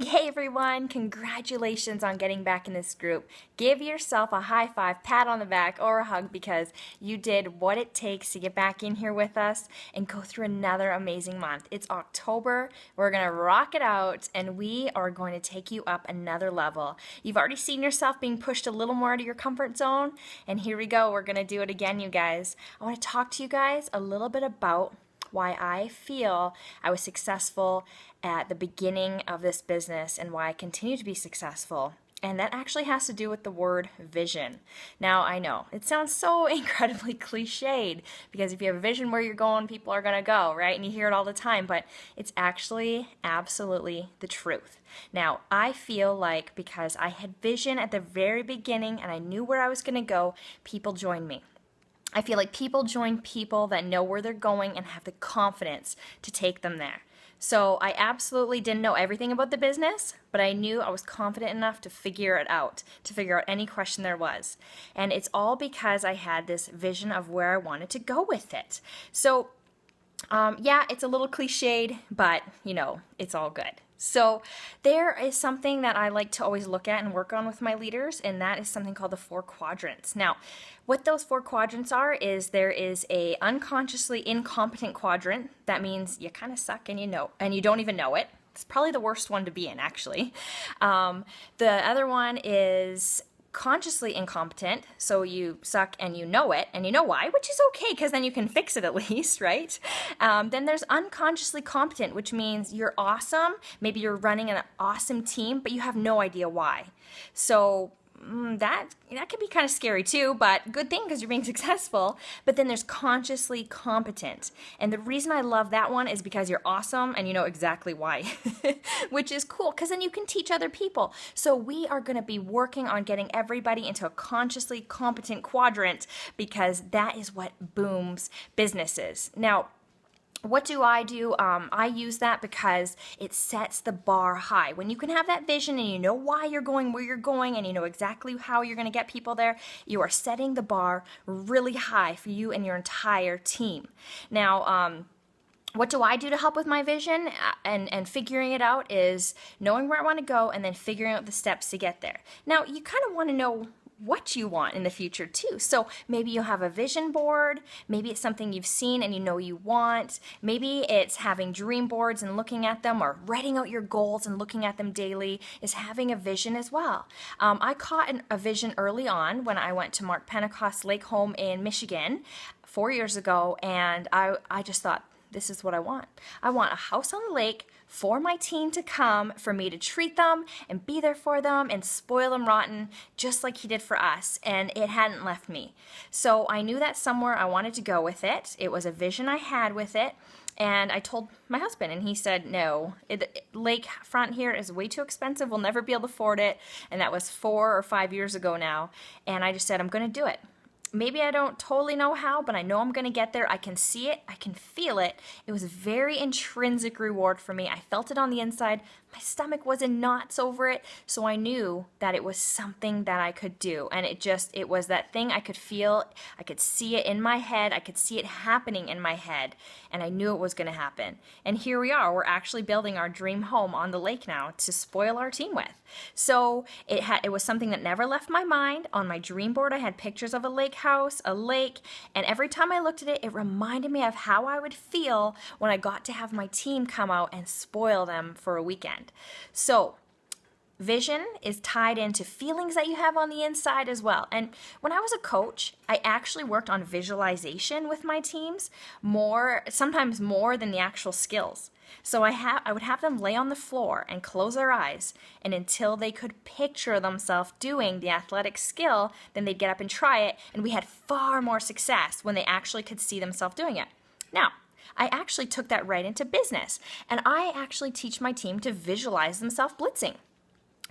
Hey everyone, congratulations on getting back in this group. Give yourself a high five, pat on the back, or a hug because you did what it takes to get back in here with us and go through another amazing month. It's October, we're going to rock it out, and we are going to take you up another level. You've already seen yourself being pushed a little more out of your comfort zone, and here we go, we're going to do it again, you guys. I want to talk to you guys a little bit about why I feel I was successful at the beginning of this business and why I continue to be successful. And that actually has to do with the word vision. Now, I know it sounds so incredibly cliched because if you have a vision where you're going, people are going to go, right? And you hear it all the time, but it's actually absolutely the truth. Now, I feel like because I had vision at the very beginning and I knew where I was going to go, people joined me. I feel like people join people that know where they're going and have the confidence to take them there. So I absolutely didn't know everything about the business, but I knew I was confident enough to figure it out, to figure out any question there was. And it's all because I had this vision of where I wanted to go with it. So yeah, it's a little cliched, but it's all good. So there is something that I like to always look at and work on with my leaders, and that is something called the 4 quadrants. Now, what those 4 quadrants are is there is a unconsciously incompetent quadrant. That means you kind of suck and you don't even know it. It's probably the worst one to be in, actually. The other one is consciously incompetent, so you suck and you know it, and you know why, which is okay because then you can fix it at least, right? Then there's unconsciously competent, which means you're awesome, maybe you're running an awesome team, but you have no idea why. So that can be kind of scary too, but good thing because you're being successful. But then there's consciously competent. And the reason I love that one is because you're awesome and you know exactly why, which is cool because then you can teach other people. So we are going to be working on getting everybody into a consciously competent quadrant because that is what booms businesses. Now, what do? I use that because it sets the bar high. When you can have that vision and you know why you're going where you're going and you know exactly how you're going to get people there, you are setting the bar really high for you and your entire team. Now, what do I do to help with my vision and figuring it out is knowing where I want to go and then figuring out the steps to get there. Now, you kind of want to know what you want in the future too. So maybe you'll have a vision board, maybe it's something you've seen and you know you want, maybe it's having dream boards and looking at them, or writing out your goals and looking at them daily is having a vision as well. I caught a vision early on when I went to Mark Pentecost Lake Home in Michigan 4 years ago, and I just thought, this is what I want. I want a house on the lake for my team to come, for me to treat them and be there for them and spoil them rotten, just like he did for us. And it hadn't left me. So I knew that somewhere I wanted to go with it. It was a vision I had with it. And I told my husband, and he said, no, lakefront here is way too expensive. We'll never be able to afford it. And that was 4 or 5 years ago now. And I just said, I'm going to do it. Maybe I don't totally know how, but I know I'm going to get there. I can see it. I can feel it. It was a very intrinsic reward for me. I felt it on the inside. My stomach was in knots over it, so I knew that it was something that I could do. And it was that thing I could feel. I could see it in my head. I could see it happening in my head, and I knew it was going to happen. And here we are. We're actually building our dream home on the lake now to spoil our team with. So it was something that never left my mind. On my dream board, I had pictures of a lake house, a lake, and every time I looked at it, it reminded me of how I would feel when I got to have my team come out and spoil them for a weekend. So vision is tied into feelings that you have on the inside as well. And when I was a coach, I actually worked on visualization with my teams sometimes more than the actual skills. So I would have them lay on the floor and close their eyes, and until they could picture themselves doing the athletic skill, then they'd get up and try it, and we had far more success when they actually could see themselves doing it. Now, I actually took that right into business, and I actually teach my team to visualize themselves blitzing.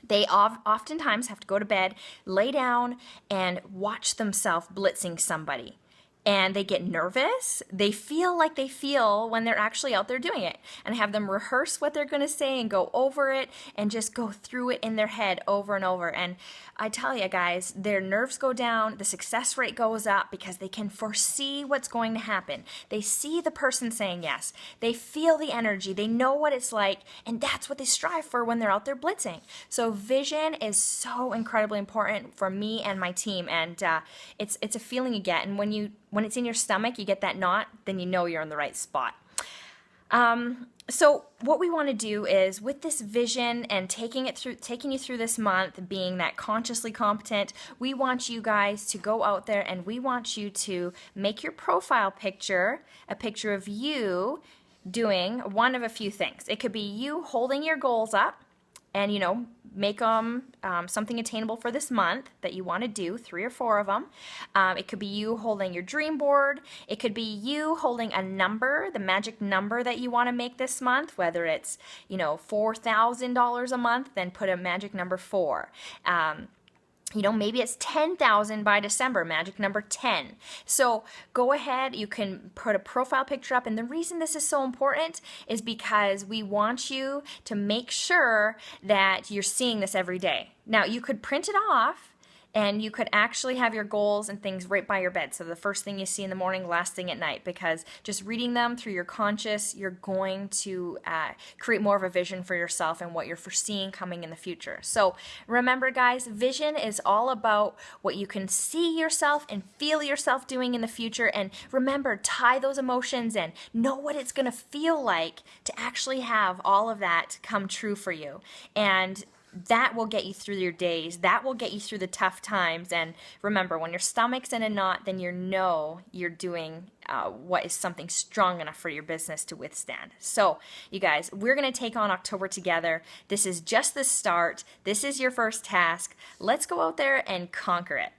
They oftentimes have to go to bed, lay down, and watch themselves blitzing somebody. and they get nervous. They feel like they feel when they're actually out there doing it, and have them rehearse what they're going to say and go over it and just go through it in their head over and over. And I tell you guys, their nerves go down, the success rate goes up because they can foresee what's going to happen. They see the person saying yes. They feel the energy. They know what it's like, and that's what they strive for when they're out there blitzing. So vision is so incredibly important for me and my team, and it's a feeling you get. And when it's in your stomach, you get that knot, then you know you're in the right spot. So what we want to do is, with this vision and taking you through this month, being that consciously competent, we want you guys to go out there and we want you to make your profile picture a picture of you doing one of a few things. It could be you holding your goals up and, make them something attainable for this month that you want to do, 3 or 4 of them. It could be you holding your dream board. It could be you holding a number, the magic number that you want to make this month, whether it's, $4,000 a month, then put a magic number 4. Maybe it's 10,000 by December, magic number 10. So go ahead, you can put a profile picture up. And the reason this is so important is because we want you to make sure that you're seeing this every day. Now, you could print it off, and you could actually have your goals and things right by your bed. So the first thing you see in the morning, last thing at night, because just reading them through your conscious, you're going to create more of a vision for yourself and what you're foreseeing coming in the future. So remember, guys, vision is all about what you can see yourself and feel yourself doing in the future. And remember, tie those emotions in. Know what it's going to feel like to actually have all of that come true for you. And that will get you through your days. That will get you through the tough times. And remember, when your stomach's in a knot, then you're doing what is something strong enough for your business to withstand. So, you guys, we're going to take on October together. This is just the start. This is your first task. Let's go out there and conquer it.